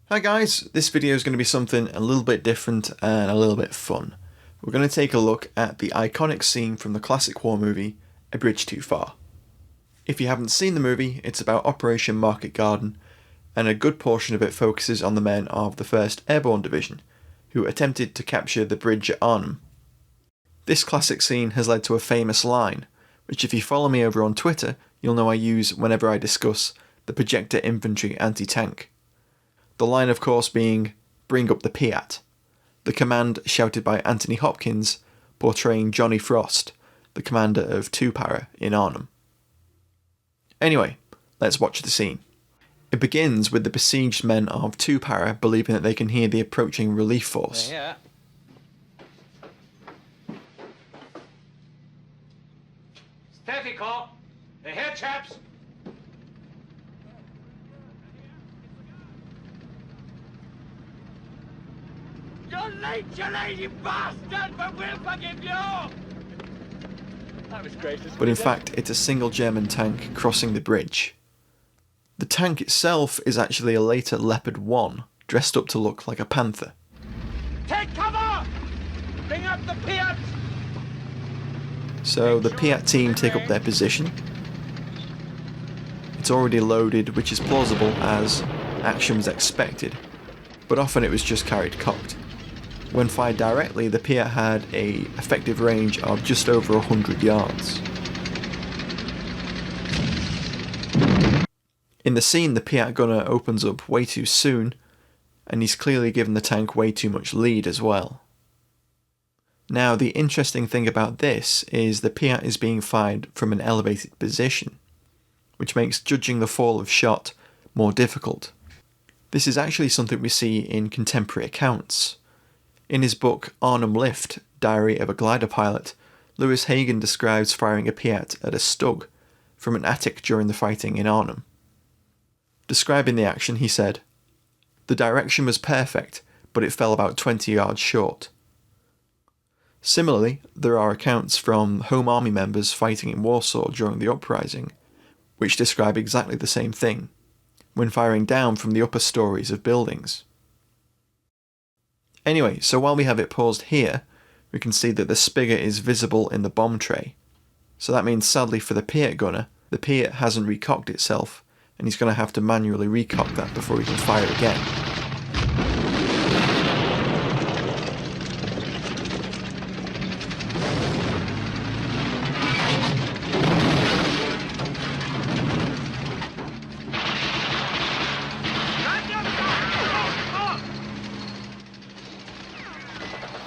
Hi guys, this video is going to be something a little bit different and a little bit fun. We're going to take a look at the iconic scene from the classic war movie, A Bridge Too Far. If you haven't seen the movie, it's about Operation Market Garden, and a good portion of it focuses on the men of the 1st Airborne Division, who attempted to capture the bridge at Arnhem. This classic scene has led to a famous line, which if you follow me over on Twitter, you'll know I use whenever I discuss the Projector Infantry anti-tank. The line of course being, "Bring up the PIAT," the command shouted by Anthony Hopkins, portraying Johnny Frost, the commander of 2 Para in Arnhem. Anyway, let's watch the scene. It begins with the besieged men of 2 Para believing that they can hear the approaching relief force. Yeah. Steady call. Ahead, chaps. You're late, you lady bastard, but we'll forgive you! That was gracious. But in fact, it's a single German tank crossing the bridge. The tank itself is actually a later Leopard 1, dressed up to look like a Panther. Take cover! Bring up the PIAT! So the PIAT team take up their position. It's already loaded, which is plausible as action was expected, but often it was just carried cocked. When fired directly, the PIAT had an effective range of just over 100 yards. In the scene, the PIAT gunner opens up way too soon, and he's clearly given the tank way too much lead as well. Now, the interesting thing about this is the PIAT is being fired from an elevated position, which makes judging the fall of shot more difficult. This is actually something we see in contemporary accounts. In his book Arnhem Lift, Diary of a Glider Pilot, Lewis Hagen describes firing a PIAT at a Stug from an attic during the fighting in Arnhem. Describing the action, he said, "The direction was perfect, but it fell about 20 yards short." Similarly, there are accounts from Home Army members fighting in Warsaw during the uprising, which describe exactly the same thing, when firing down from the upper stories of buildings. Anyway, so while we have it paused here, we can see that the spigot is visible in the bomb tray. So that means sadly for the PIAT gunner, the PIAT hasn't recocked itself, and he's going to have to manually recock that before he can fire again.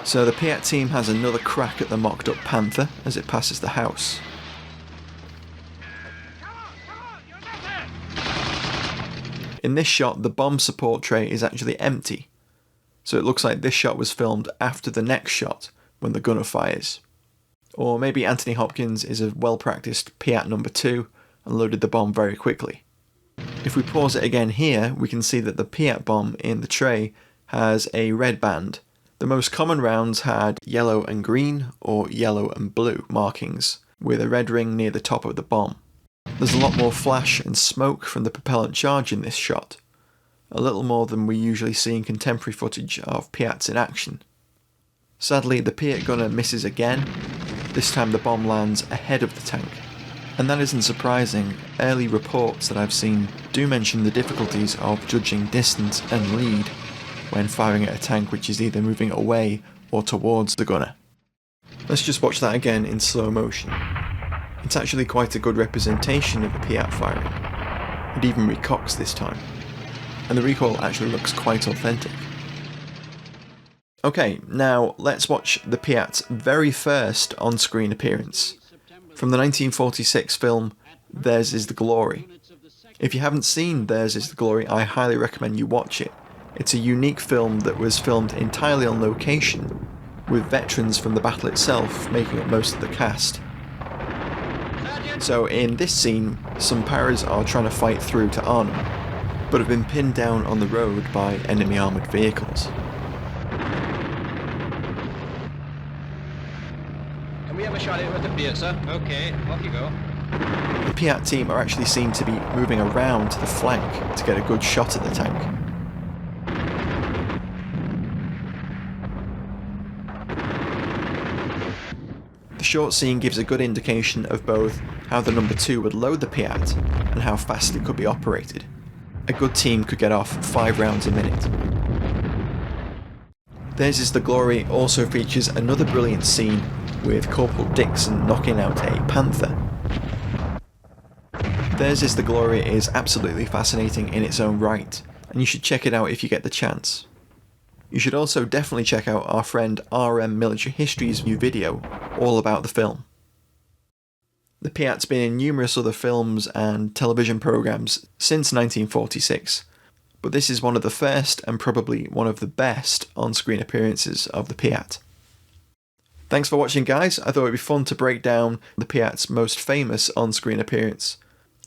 So the PIAT team has another crack at the mocked up Panther as it passes the house. In this shot, the bomb support tray is actually empty, so it looks like this shot was filmed after the next shot when the gunner fires. Or maybe Anthony Hopkins is a well-practiced PIAT number 2 and loaded the bomb very quickly. If we pause it again here, we can see that the PIAT bomb in the tray has a red band. The most common rounds had yellow and green or yellow and blue markings with a red ring near the top of the bomb. There's a lot more flash and smoke from the propellant charge in this shot, a little more than we usually see in contemporary footage of PIATs in action. Sadly, the PIAT gunner misses again. This time the bomb lands ahead of the tank. And that isn't surprising. Early reports that I've seen do mention the difficulties of judging distance and lead when firing at a tank which is either moving away or towards the gunner. Let's just watch that again in slow motion. It's actually quite a good representation of the PIAT firing. It even recocks this time, and the recoil actually looks quite authentic. Okay, now let's watch the PIAT's very first on-screen appearance, from the 1946 film Theirs Is the Glory. If you haven't seen Theirs Is the Glory, I highly recommend you watch it. It's a unique film that was filmed entirely on location, with veterans from the battle itself making up most of the cast. So in this scene, some Paras are trying to fight through to Arnhem, but have been pinned down on the road by enemy armoured vehicles. Can we have a shot at the PIAT, sir? Okay, off you go. The PIAT team are actually seen to be moving around to the flank to get a good shot at the tank. short scene gives a good indication of both how the number 2 would load the PIAT and how fast it could be operated. A good team could get off 5 rounds a minute. Theirs Is the Glory also features another brilliant scene with Corporal Dixon knocking out a Panther. Theirs Is the Glory is absolutely fascinating in its own right, and you should check it out if you get the chance. You should also definitely check out our friend RM Military History's new video all about the film. The PIAT's been in numerous other films and television programmes since 1946, but this is one of the first and probably one of the best on-screen appearances of the PIAT. Thanks for watching, guys. I thought it'd be fun to break down the PIAT's most famous on-screen appearance.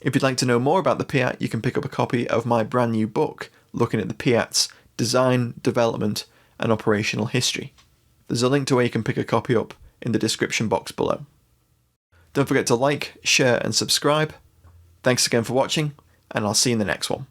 If you'd like to know more about the PIAT, you can pick up a copy of my brand new book looking at the PIAT's design, development and operational history. There's a link to where you can pick a copy up in the description box below. Don't forget to like, share and subscribe. Thanks again for watching, and I'll see you in the next one.